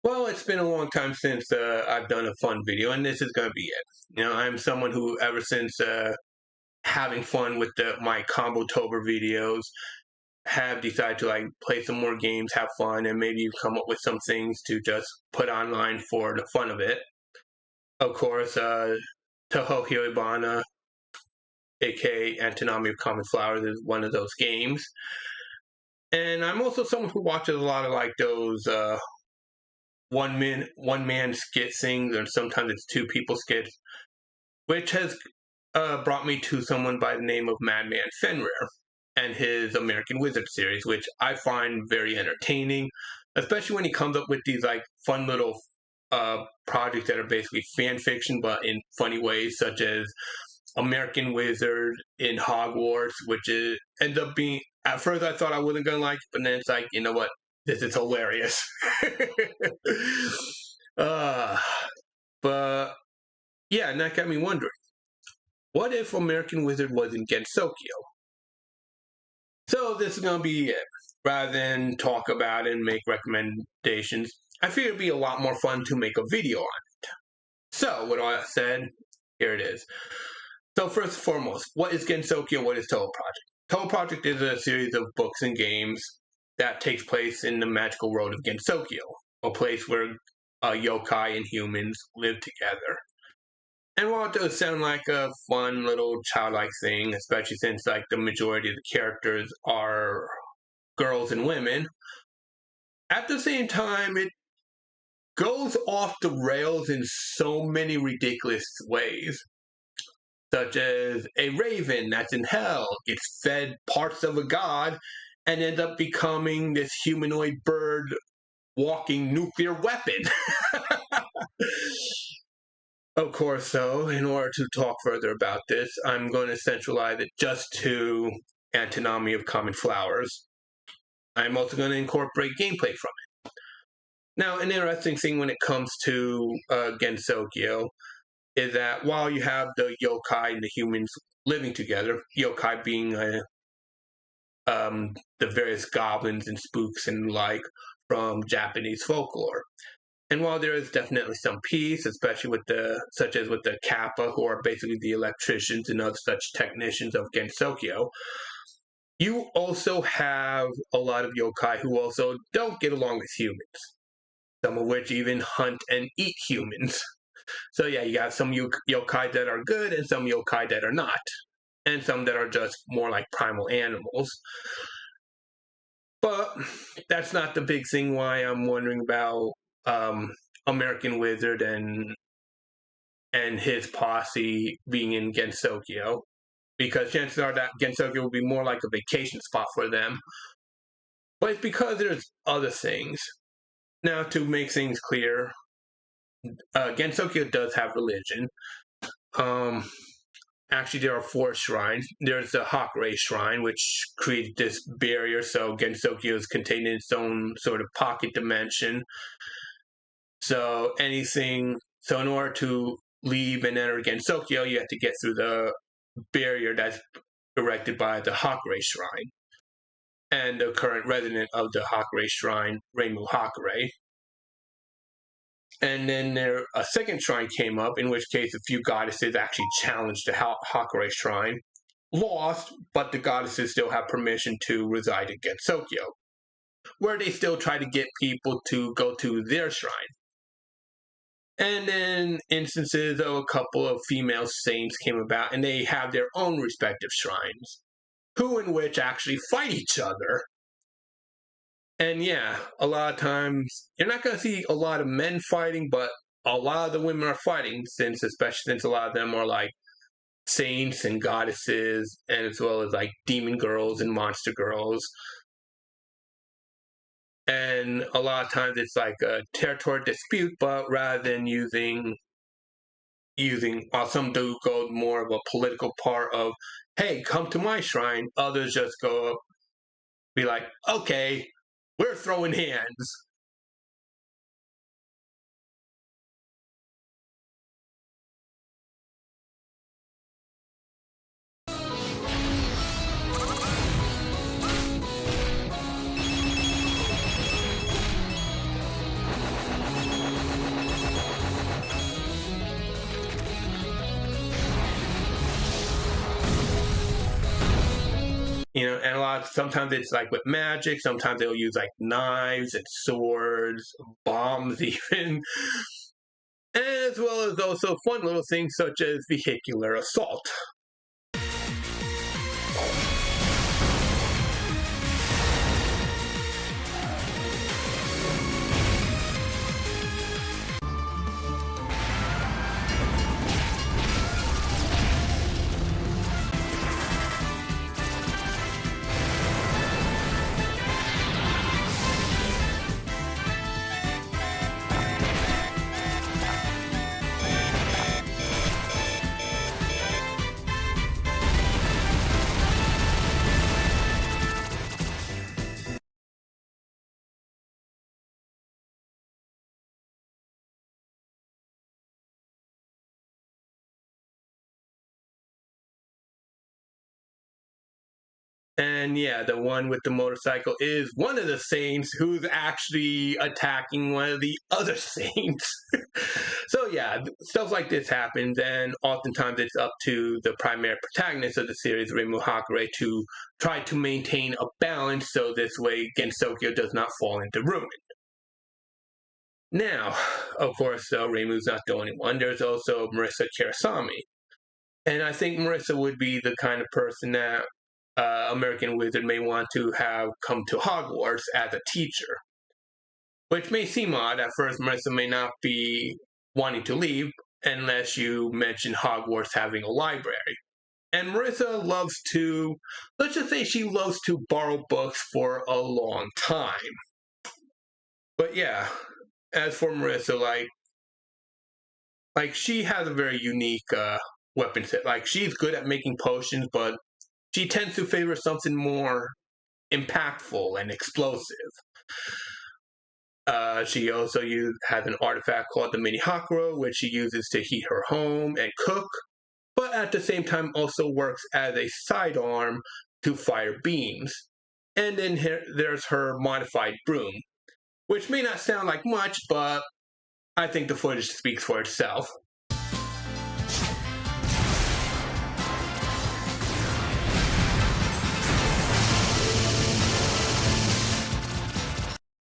Well, it's been a long time since I've done a fun video, and this is going to be it. I'm someone who, ever since having fun with my Combo-tober videos, have decided to play some more games, have fun, and maybe come up with some things to just put online for the fun of it. Of course, Touhou Ibana, aka Antinomy of Common Flowers, is one of those games. And I'm also someone who watches a lot of those one man skit things, or sometimes it's two people skits, which has brought me to someone by the name of Madman Fenrir and his American Wizard series, which I find very entertaining, especially when he comes up with these fun little projects that are basically fan fiction but in funny ways, such as American Wizard in Hogwarts, which ends up being, at first I thought I wasn't gonna like it, but then it's like, you know what, this is hilarious. But yeah, and that got me wondering, what if American Wizard was in Gensokyo? So this is going to be it. Rather than talk about it and make recommendations, I figure it'd be a lot more fun to make a video on it. So, with all that said, here it is. So first and foremost, what is Gensokyo? What is Touhou Project? Touhou Project is a series of books and games that takes place in the magical world of Gensokyo, a place where yokai and humans live together. And while it does sound like a fun little childlike thing, especially since the majority of the characters are girls and women, at the same time it goes off the rails in so many ridiculous ways. Such as a raven that's in hell gets fed parts of a god and ends up becoming this humanoid bird walking nuclear weapon. Of course, though, in order to talk further about this, I'm going to centralize it just to Antinomy of Common Flowers. I'm also going to incorporate gameplay from it. Now, an interesting thing when it comes to Gensokyo is that while you have the yokai and the humans living together, yokai being the various goblins and spooks and from Japanese folklore. And while there is definitely some peace, especially such as with the Kappa, who are basically the electricians and other such technicians of Gensokyo, you also have a lot of yokai who also don't get along with humans. Some of which even hunt and eat humans. So yeah, you got some yokai that are good and some yokai that are not. And some that are just more like primal animals. But that's not the big thing why I'm wondering about American Wizard and his posse being in Gensokyo, because chances are that Gensokyo will be more like a vacation spot for them. But it's because there's other things. Now, to make things clear, Gensokyo does have religion. Actually, there are 4 shrines. There's the Hakurei Shrine, which creates this barrier, so Gensokyo is contained in its own sort of pocket dimension. So in order to leave and enter Gensokyo, you have to get through the barrier that's erected by the Hakurei Shrine. And the current resident of the Hakurei Shrine, Rainbow Hakurei. And then a second shrine came up, in which case a few goddesses actually challenged the Hakurei Shrine. Lost, but the goddesses still have permission to reside in Gensokyo, where they still try to get people to go to their shrine. And then instances of a couple of female saints came about, and they have their own respective shrines, who and which actually fight each other. And yeah, a lot of times, you're not going to see a lot of men fighting, but a lot of the women are fighting, especially since a lot of them are saints and goddesses, and as well as demon girls and monster girls. And a lot of times it's a territory dispute, but rather than using while some do go more of a political part of, hey, come to my shrine, others just go up, be like, okay, we're throwing hands. And sometimes it's like with magic, sometimes they'll use like knives and swords, bombs even, as well as also fun little things such as vehicular assault. And yeah, the one with the motorcycle is one of the saints who's actually attacking one of the other saints. So yeah, stuff like this happens, and oftentimes it's up to the primary protagonist of the series, Reimu Hakure, to try to maintain a balance so this way Gensokyo does not fall into ruin. Now, of course, Reimu's not the only one. There's also Marisa Kirasami. And I think Marissa would be the kind of person that American Wizard may want to have come to Hogwarts as a teacher. Which may seem odd. At first, Marissa may not be wanting to leave unless you mention Hogwarts having a library. And Marissa loves to, let's just say she loves to borrow books for a long time. But yeah, as for Marissa, like she has a very unique weapon set. Like she's good at making potions, but she tends to favor something more impactful and explosive. She also has an artifact called the Mini Hakuro, which she uses to heat her home and cook, but at the same time also works as a sidearm to fire beams. And then there's her modified broom, which may not sound like much, but I think the footage speaks for itself.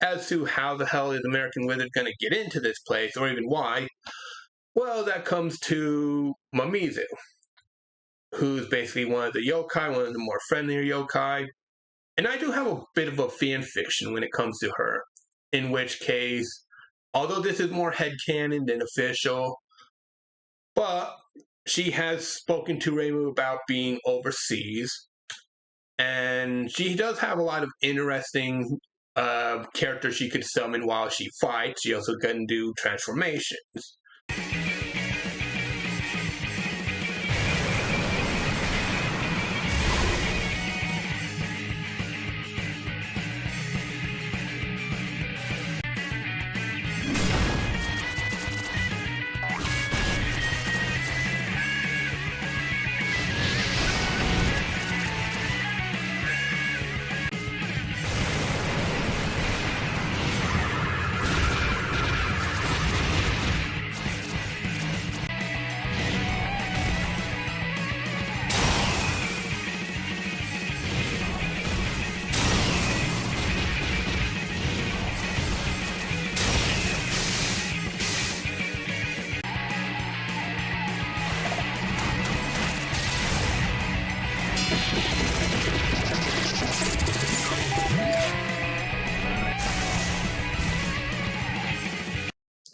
As to how the hell is American Wizard going to get into this place, or even why, well, that comes to Mamizu, who's basically one of the yokai, one of the more friendlier yokai. And I do have a bit of a fan fiction when it comes to her, in which case, although this is more headcanon than official, but she has spoken to Reimu about being overseas, and she does have a lot of interesting characters she could summon while she fights. She also can do transformations.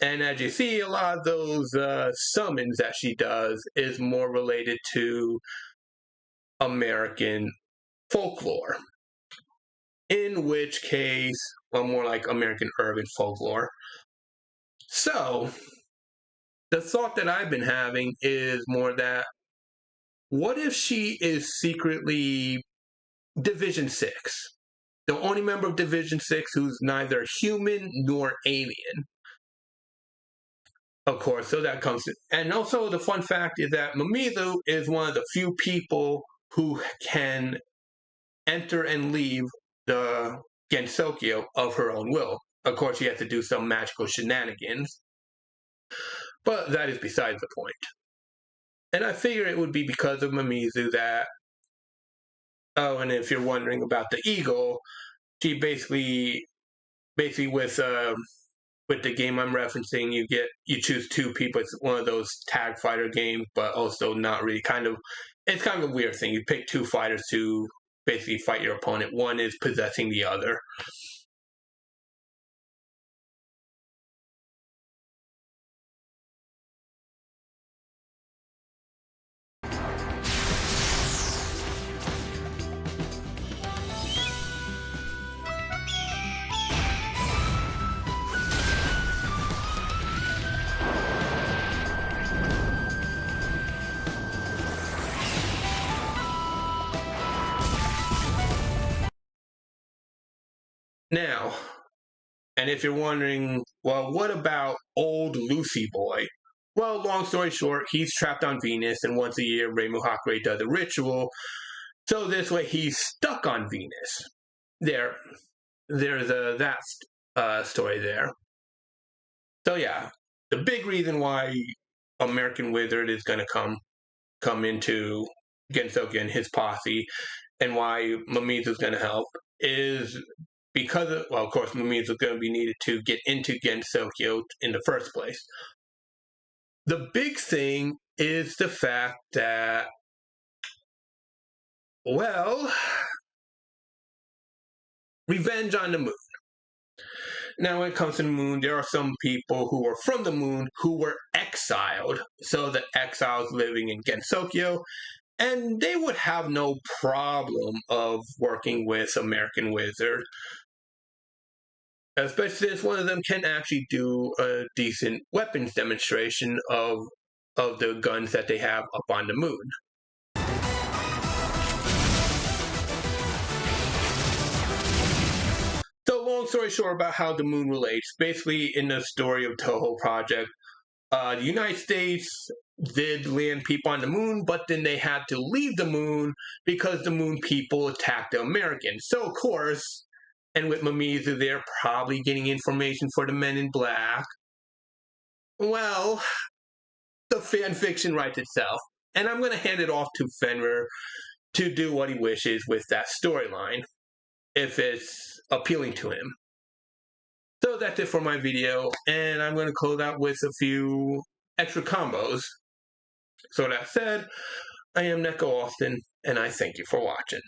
And as you see, a lot of those summons that she does is more related to American folklore. In which case, well, more like American urban folklore. So, the thought that I've been having is more that, what if she is secretly Division 6? The only member of Division 6 who's neither human nor alien. Of course, so that comes in. And also the fun fact is that Mamizu is one of the few people who can enter and leave the Gensokyo of her own will. Of course, she has to do some magical shenanigans, but that is besides the point. And I figure it would be because of Mamizu that Oh, and if you're wondering about the eagle, she basically with the game I'm referencing, you choose two people. It's one of those tag fighter games, but also not really. It's kind of a weird thing. You pick two fighters to basically fight your opponent. One is possessing the other. Now, and if you're wondering, well, what about old Lucy Boy? Well, long story short, he's trapped on Venus, and once a year, Reimu Hakurei does a ritual. So this way, he's stuck on Venus. There's that story there. So yeah, the big reason why American Wizard is going to come into Gensokyo and his posse, and why Mamizu is going to help is because of course, Mamizu is going to be needed to get into Gensokyo in the first place. The big thing is the fact that, well, revenge on the moon. Now, when it comes to the moon, there are some people who are from the moon who were exiled. So the exiles living in Gensokyo, and they would have no problem of working with American Wizard. Especially since one of them can actually do a decent weapons demonstration of the guns that they have up on the moon. So long story short about how the moon relates, basically in the story of Touhou Project, the United States did land people on the moon, but then they had to leave the moon because the moon people attacked the Americans. So of course, and with Mamizu, they're probably getting information for the Men in Black. Well, the fan fiction writes itself, and I'm going to hand it off to Fenrir to do what he wishes with that storyline, if it's appealing to him. So that's it for my video, and I'm going to close out with a few extra combos. So that said, I am Neko Austin, and I thank you for watching.